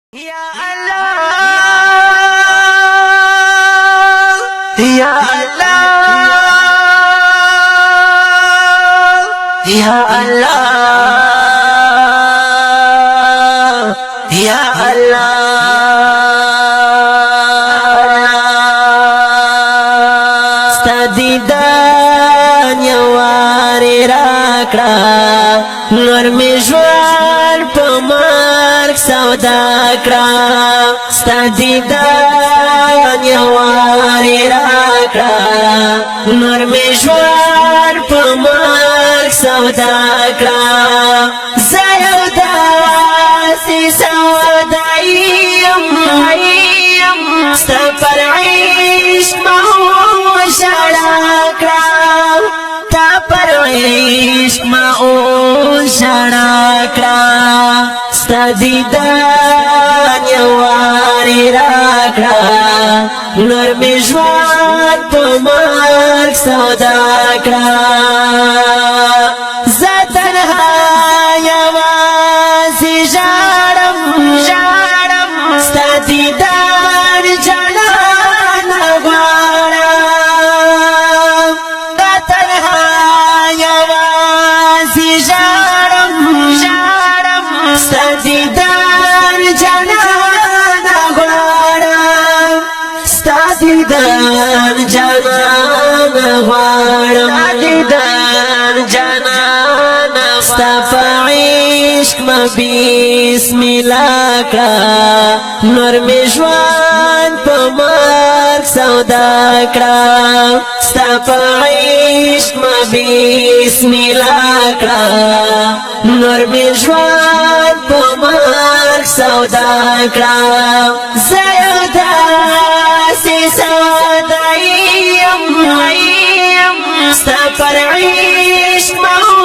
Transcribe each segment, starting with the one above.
Ya Allah, Ya Allah, Ya Allah, Ya Allah. Stadidan yawari rakra, nur mi jwar pamark saudakra. Stadidan yawari rakra, nur mi jwar pamark saudakra. Zayuda si saudayim, stapar ish mahu sharakra, tapar ish mahu sharakra. Stadidan yawari rakra, nur mi jwar pamark saudakra. Zatanha yawazi jaram, stadidan janana gwaram. Zatanha yawazi jaram, stadidan janana gwaram. Stadidan janana gwaram. Stadidan janana Mustafa ishq ma bismillah kra, nur mi jwan pamark saudakra. Mustafa ishq ma bismillah kra, nur mi jwan pamark saudakra. Zayuda si saudayim, stapar ishq mahu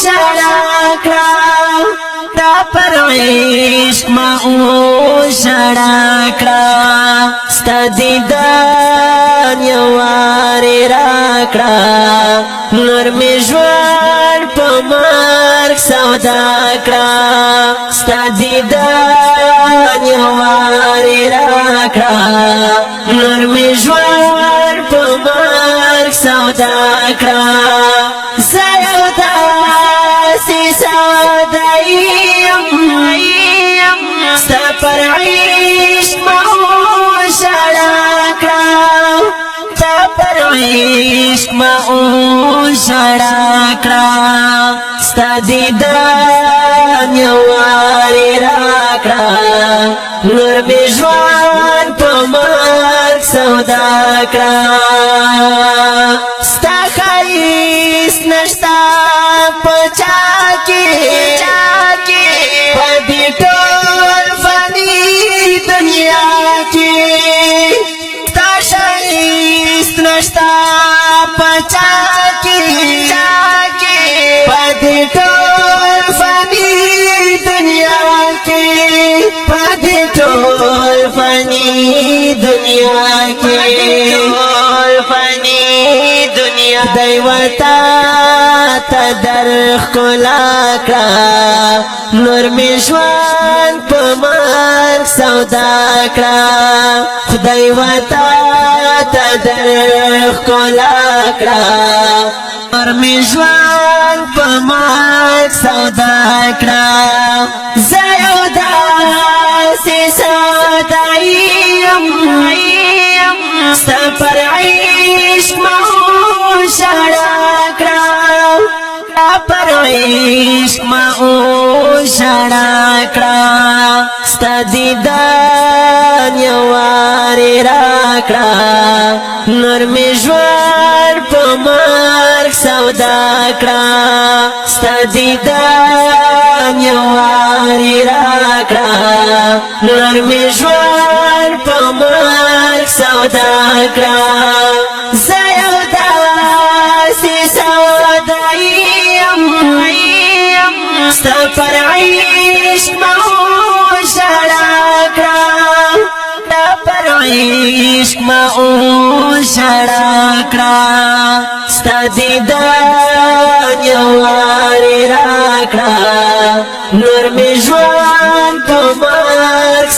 sharakra, tapar ishq mahu sharakra. Stadidan yawari rakra, nur mi jwar pamark saudakra. Stadidan yawari rakra, nur mi jwar pamark saudakra. Zayuda si saudayim, stapar ishq mahu sharakra, tapar ishq mahu sharakra. Stadidan yawari rakra, nur mi jwan pamark saudakra. Sta khais nashta pachaki, padi tol fani dunya ki. Sta khais nashta pachaki, padi tol fani dunya ki. Padi tol fani dunya ki. Daywata tadar khulakra, nur mi jwan pamark saudakra. Daywata tadar khulakra, nur mi jwan pamark saudakra. Zayuda si saudayim, stapar ishq mahu sharakra, tapar ishq mahu sharakra. Stadidan yawari rakra, nur mi jwar pamark saudakra. Stadidan yawari rakra, nur mi jwar pamark saudakra. Zayuda si saudayim, stapar ishq mahu sharakra, tapar ishq mahu sharakra. Stadidan yawari rakra, nur mi jwan pamark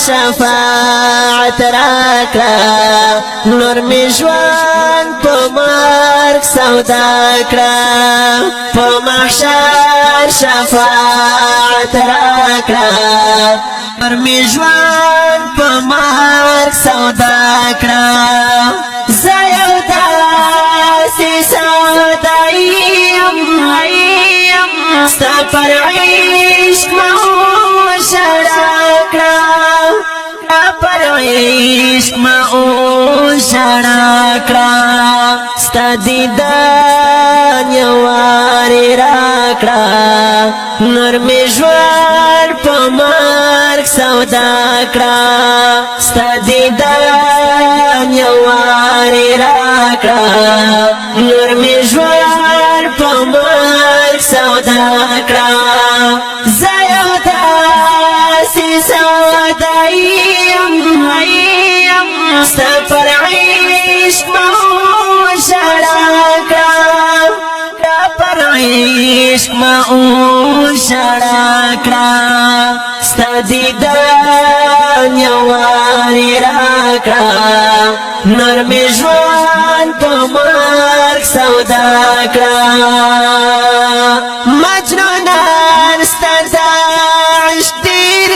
شفاعت راکړه نور می ژوند په مرګ سودا کړه په محشر شفاعت راکړه نور می ژوند په مرګ سودا کړه زه یو داسې سودایي یم ستا پر عشق شړا کړه پر عشق شړا کړه ستا دیدن یو وارې راکړه نور مې ژوند په مرګ سودا کړه ستا دیدن یو وارې راکړه نور مې ژوند په مرګ سودا کړه زه یو داسې سودایي یم ستا پر عشق شړا کړه پر عشق شړا کړه ستا دیدن یو وارې راکړه نور مې ژوند په مرګ سودا کړه مجنونان ستا د عشق ډېر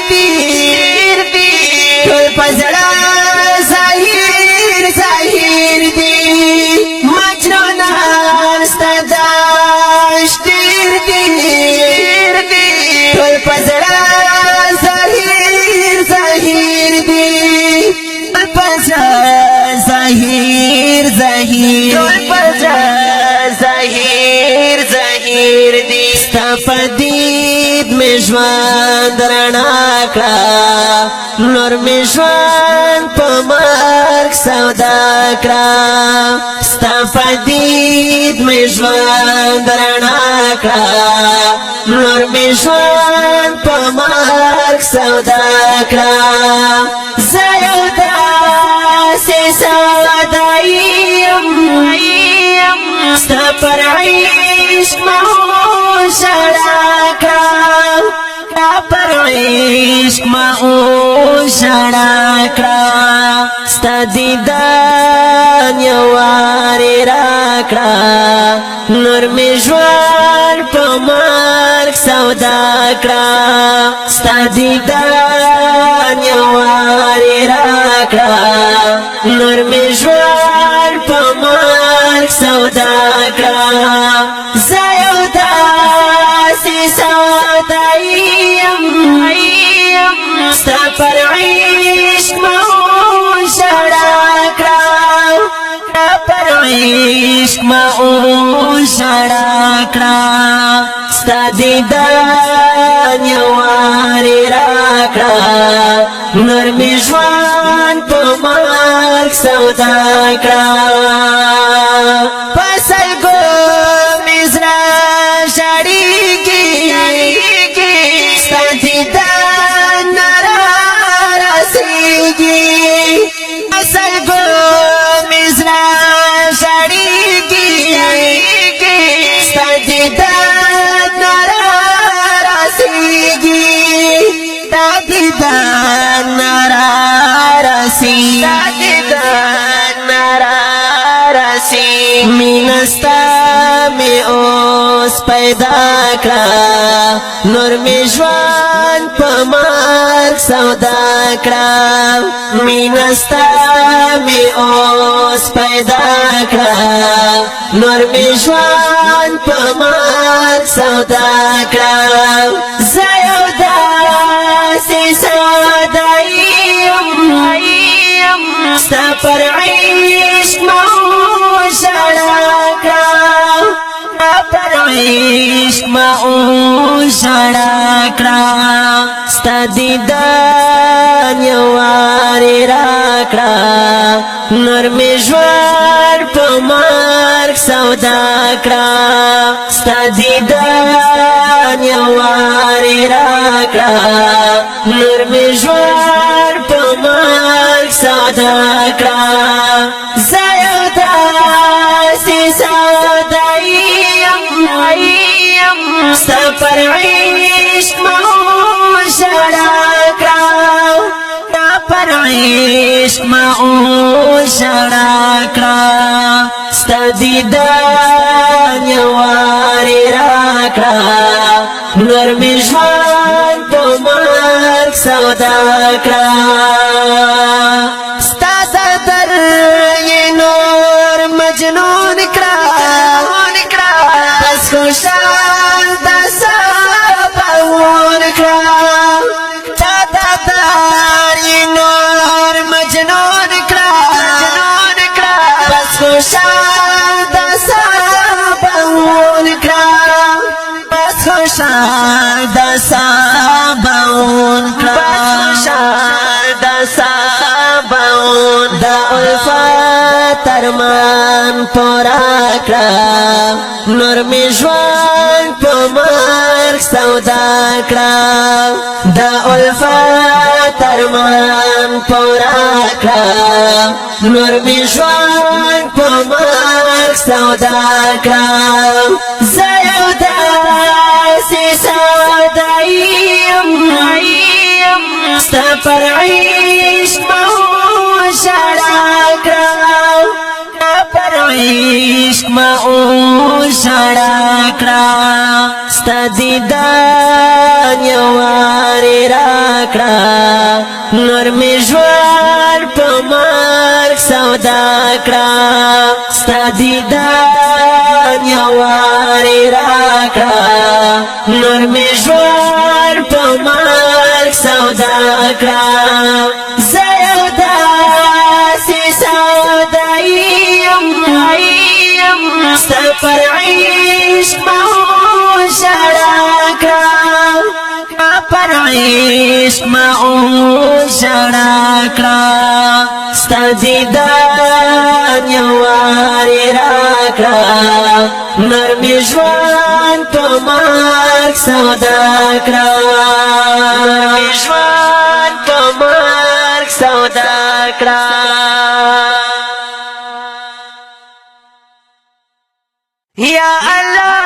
دي ټول په زړه ظاهر دي مجنونان ستا د عشق ډېر دي ټول په زړه ظاهر دي په زړه ظاهر دي ستا په دید مې ژوند رڼا کړه نور مې ژوند په مرګ سودا کړه ستا په دید مې ژوند رڼا کړه نور مې ژوند په مرګ سودا کړه زه یو داسې سودایي یم ستا پر عشق شړا کړه پر عشق شړا کړه ستا دیدن یو وارې راکړه نور مې ژوند په مرګ سودا کړه ستا دیدن یو وارې راکړه نور مې ژوند په مرګ سودا کړه زه یو داسې سودایي یم ستا پر عشق شړا کړه پر عشق شړا کړه ستا دیدن یو وارې راکړه نور مې ژوند په مرګ سودا کړه په سلګو مې زړه ژړېږي ستا دیدن نه رسېږي په سلګو مې زړه ژړېږي ستا دیدن نه رسېږي ستا دیدن نه مینه ستا مې اوس پیدا کړه نور مې ژوند په مرګ سودا کړه مینه ستا مې اوس پیدا کړه نور مې ژوند په مرګ سودا کړه زه یو داسې سودایي یم ستا پر عشق شړا کړه پر عشق شړا کړه ستا دیدن یو وارې راکړه نور مې ژوند په مرګ سودا کړه ستا دیدن یو وارې راکړه نور مې ژوند په مرګ سودا کړه زه یو داسې سودایي یم ستا پر عشق شړا کړه عشق ما شړکړه ستدیدان یواری راکړه نور می ژوند په مرګ سودا کړه ستا د در یې نور مجنون کړه بس خوشحال د سباون کړه تا د در یې نور مجنون کړه بس خوشحال د سباون کړه بس خوشحال د سباون کړه دا الفت ارمان پورا کړه نور می ژوند په مرګ سودا کړه دا الفت ارمان پورا کړه نور می ژوند په مرګ سودا کړه زه یو داسې سودایم ستا پر عشق عشق ما شړکړه ستدیدان یواری راکړه نور می ژوند په مرګ سودا کړه ستدیدان یواری راکړه نور می ژوند په مرګ سودا کړه زه یو داسې سودایم ستا پر عشق ما شړکړه پر عشق ما شړکړه ستا دیدن یواری راکړه نور می ژوند په مرګ سودا کړه نور می ژوند په مرګ سودا کړه یا الله